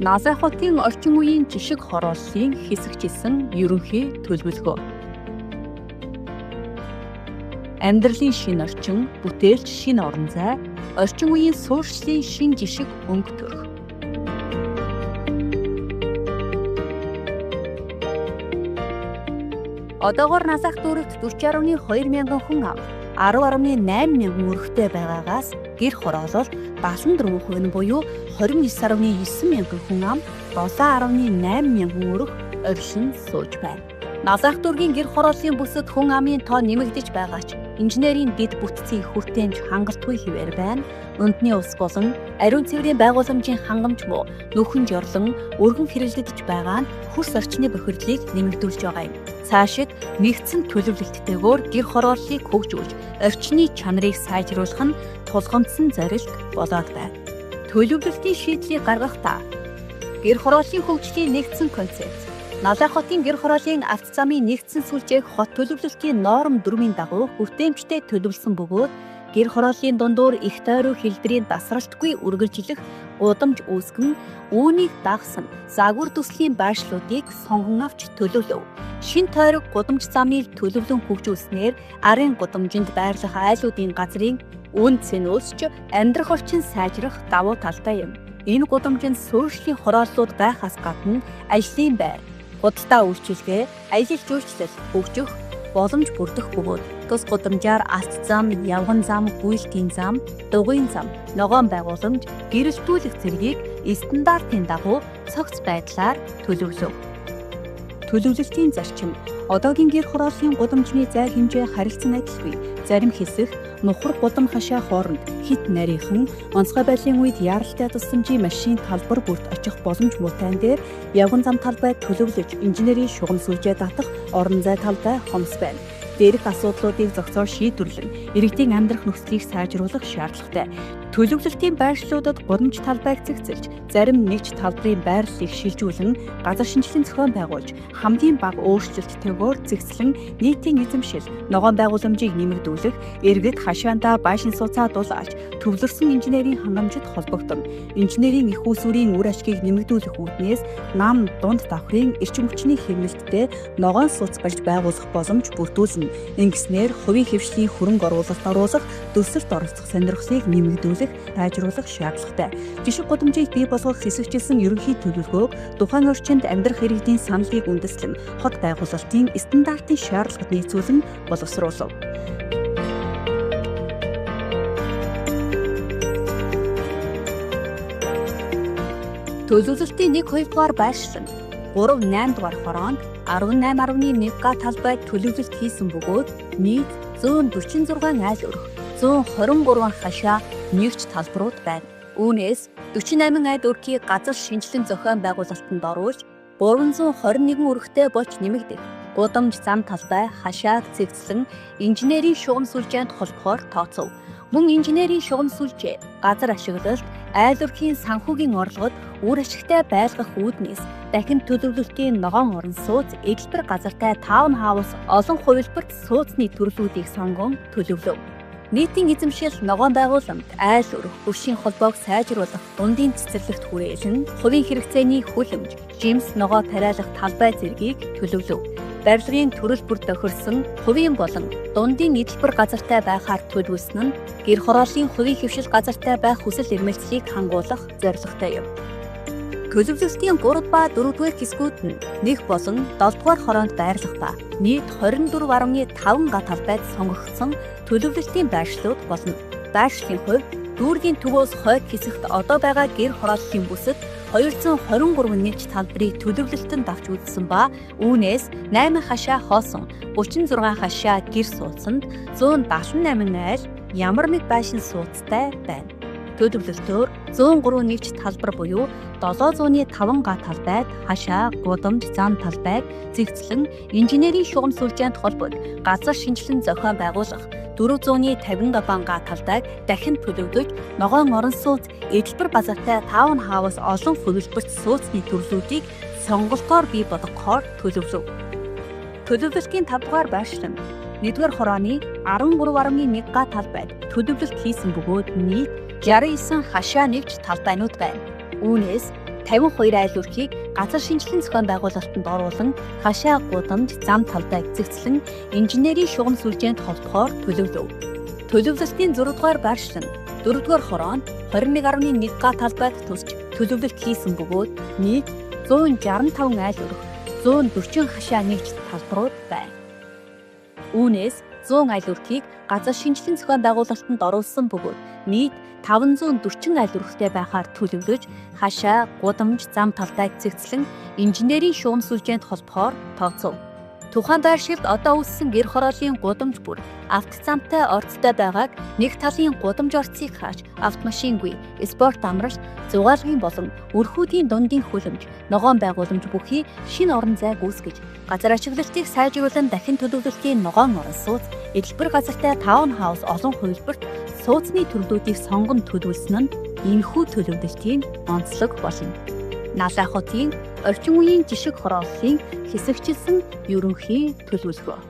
NASA хотын орчин үеийн жишг хорооллын хэсэгчилсэн ерөнхий төлөвлөгөө. Амьдралын шинэ орчин, бүтээлч шинэ орон зай, орчин үеийн суурьшлийн шинэ жишг өнгө төрх. Одоогоор насах дүүрэгт 40.2 мянган хүн ам, 10.8 мянган өрхтэй байгаагаас гэр хороолол 74% нь буюу 29.9 мянган хүн ам, 7.8 мянган өрх оршин сууж байна. Насах дүүргийн гэр хорооллын бүсэд хүн амын тоо нэмэгдэж байгаа ч инженерийн дэд бүтцийн хүртээмж хангалтгүй хэвээр байна. Үндэсний ус болон ариун цэврийн байгууламжийн хангамж муу нөхөн жорлон өргөн хэрэглэгдэж байгаа нь хөрс орчны бохирдлыг нэмэгдүүлж байгаа юм. Цаашид нэгдсэн төлөвлөлттэйгээр гэр хорооллыг хөгжүүлж, орчны чанарыг сайжруулах нь тулгамдсан зорилт болоод байна. Төлөвлөлтийн шийдлийг гаргахдаа гэр хорооллын хөгжлийн нэгдсэн концепт, Насах хотын гэр хорооллын арт замын нэгдсэн сүлжээх хот төлөвлөлтийн норм 4-ийн дагуу хүртээмжтэй төлөвлөсөн бөгөөд гэр хорооллын дундуур их тойрог хэлбэрийн дасралтгүй үргэлжлэх гудамж үүсгэн үүнийг дагсан загвар төслийн байршлуудыг сонгон авч төлөвлөв. Шин тойрог гудамж замыг төлөвлөн хөгжүүлснээр арын гудамжинд байрлах айлуудын газрын үн цэн өсч амьдрах орчин сайжрах давуу талтай юм. Энэ гудамжинд суурьшлийн хорооллууд байхаас гадна ажлын байр, худалдаа үйлчилгээ, аялал жуулчлал хөгжих боломж бүрдэх бөгөөд тус гудамжаар алт зам, явган зам, гүйлтийн зам, дугуйн зам, ногоон байгууламж, гэрэлтүүлэх зэргийг стандартын дагуу цогц байдлаар төлөвлөв. Төлөвлөлтийн зарчим. Одоогийн гэр хорооллын гудамжны зай хэмжээ харилцан адилгүй. Зарим хэсэг нухар гудам хашаа хооронд хит нарийнхан онцгой байдлын үед яаралтай тусламжийн машин талбар бүрт очих боломж муутай дээр явган зам талбай төлөвлөж инженерийн шугам сүлжээ татах орон зай талбай хомс байна. Дээрх асуудлуудыг зохицоор шийдвэрлэн иргэдийн амьдрах нөхцөлийг сайжруулах шаардлагатай. Төлөвлөлтийн байршлуудад гудамж талбайг цэгцэлж, зарим нэгж талбарын байрлалыг шилжүүлэн, газар шинжилгээ зохион байгуулж, хамгийн бага өөрчлөлттэйгээр цэгцлэн нийтийн эзэмшил, ногоон байгууламжийг нэмэгдүүлэх, иргэд хашаандаа байшин сууцаа дулааж, төвлөрсөн инженерийн хангамжид холбогдсон. Инженерийн их усүрийн үр ашгийг нэмэгдүүлэх үүднээс нам дунд давхрын эрчим хүчний хэмнэлттэй ногоон сууц барьж байгуулах боломж бүрдүүлнэ. Ингэснээр хувийн хөвшлийн хөрөнгө оруулалт оруулах, дөрсөлт оролцох сонирхлыг нэмэгдүүлэх, сайжруулах шаардлагатай. Жишг гудамжийг бий болгох хэсэгчилсэн ерөнхий төлөвлөгөөг тухайн орчинд амьдрах иргэдийн саналыг үндэслэн хот байгуулалтын стандартын шаардлагад нийцүүлэн боловсруулав. Төлөвлөлтийн 1-2 дугаар байршлан 3-8 дугаар хороонд 18.1 га талбайд төлөвлөлт хийсэн бөгөөд нийт 146 айл өрх, 123 хашаа нэгж талбарууд байна. Үүнээс 48 айл өрхийг газар шинжилэн зохион байгуулалтанд оруулж 321 өрхтэй болж нэмэгдэх. Гудамж зам талбай хашааг цэгцлэн инженерийн шугам сүлжээнд холбохоор тооцов. Мөн инженерийн шугам сүлжээ, газар ашиглалт, айл өрхийн санхүүгийн орлогод үр ашигтай байлгах үүднээс дахин төлөвлөлтийн ногоон орон сууц, эдэлбэр газартай таунхаус олон хувилбарт сууцны төрлүүдийг сонгон төлөвлөв. Нийтийн эзэмшил, ногоон байгууламж, айл өрх, бүшийн холбоог сайжруулах, дундын цэцэрлэгт хүрээлэн, хувийн хэрэгцээний хүлэмж, жимс ногоо тариалах талбай зэргийг төлөвлөв. Барилгын төрөл бүр тохирсон хувийн болон дундын эдэлбэр газартай байхаар төлөвлөсөн нь гэр хорооллын хувийн хөвшил газартай байх хүсэл эрмэлзлийг хангуулах зорилготой юм. Төлөвлөлтийн 3 ба 4 дугаар хэсгүүд нь 1 болон 7 дугаар хороонд байрлах ба нийт 24.5 га талбайд сонгогдсон төлөвлөлтийн байршлууд болно. Байршлын хувьд дүүргийн төвөөс хойд хэсэгт одоо байгаа гэр хорооллын бүсэд 223 нэгж талбарыг төлөвлөлтөнд авч үзсэн ба үүнээс 8 хашаа хоосон, 36 хашаа гэр сууцанд, 178 айл ямар нэг байшин сууцтай байна. Төлөвлөлтөөр 103 нэгж талбар буюу 705 га талбайд хашаа, гудамж, зам талбайг цэгцлэн инженерийн шугам сүлжээнд холбоод газар шинжилэн зохион байгуулах, 450 га талбайг дахин төлөвлөж, ногоон орон сууц, эдэлбэр газартай таунхаус олон хувилбарт сууцны төрлүүдийг сонголтоор бий болгохоор төлөвлөв. Төлөвлөлтийн 5 дугаар байршлан 1-р хорооны 13.1 га талбайд төлөвлөлт хийсэн бөгөөд нийт 69 хашаа нэгж талбайнууд байна. Үүнээс 52 айл өрхийг газар шинжилгээ зохион байгуулалтанд оруулан хашаа гудамж зам талдаа эзэгцлэн инженерийн шугам сүлжээнд холбохоор төлөвлөв. Төлөвлөлтийн 6 дугаар байршлан 4 дугаар хороонд 21.1 га талбайд тусч төлөвлөлт хийсэн бөгөөд нийт 165 айл өрх 140 хашаа нэгж талбарууд байна. Үүнээс 100 айл өрхийг газар шинжилгээ зохион байгуулалтанд оруулсан бөгөөд нийт 540 айл өрхтэй байхаар төлөвлөж хашаа, гудамж, зам талдаа эзэгцлэн инженерийн шугам сүлжээнд холбохоор тооцов. Тухайн байршилд одоо үүссэн гэр хорооллын гудамж бүр автозамтай орцтой байгааг нэг талын гудамж орцыг хааж автомашингүй, спорт амралт, зугаалгын болон өрхүүдийн дундын хөлөмж, ногоон байгууламж бүхий шинэ орон зай гүйцэтгэж газар ашиглалтыг сайжруулан дахин төлөвлөлтийн ногоон орон сууц, эдэлбэр газартай таун хаус олон хувилбарт сууцны төрлүүдийг сонгон төлөвлөсөн нь энэхүү төлөвлөлтийн онцлог болно. Налаа хотын орчин үеийн жишг хорооллын хэсэгчилсэн ерөнхий төлөвлөгөө.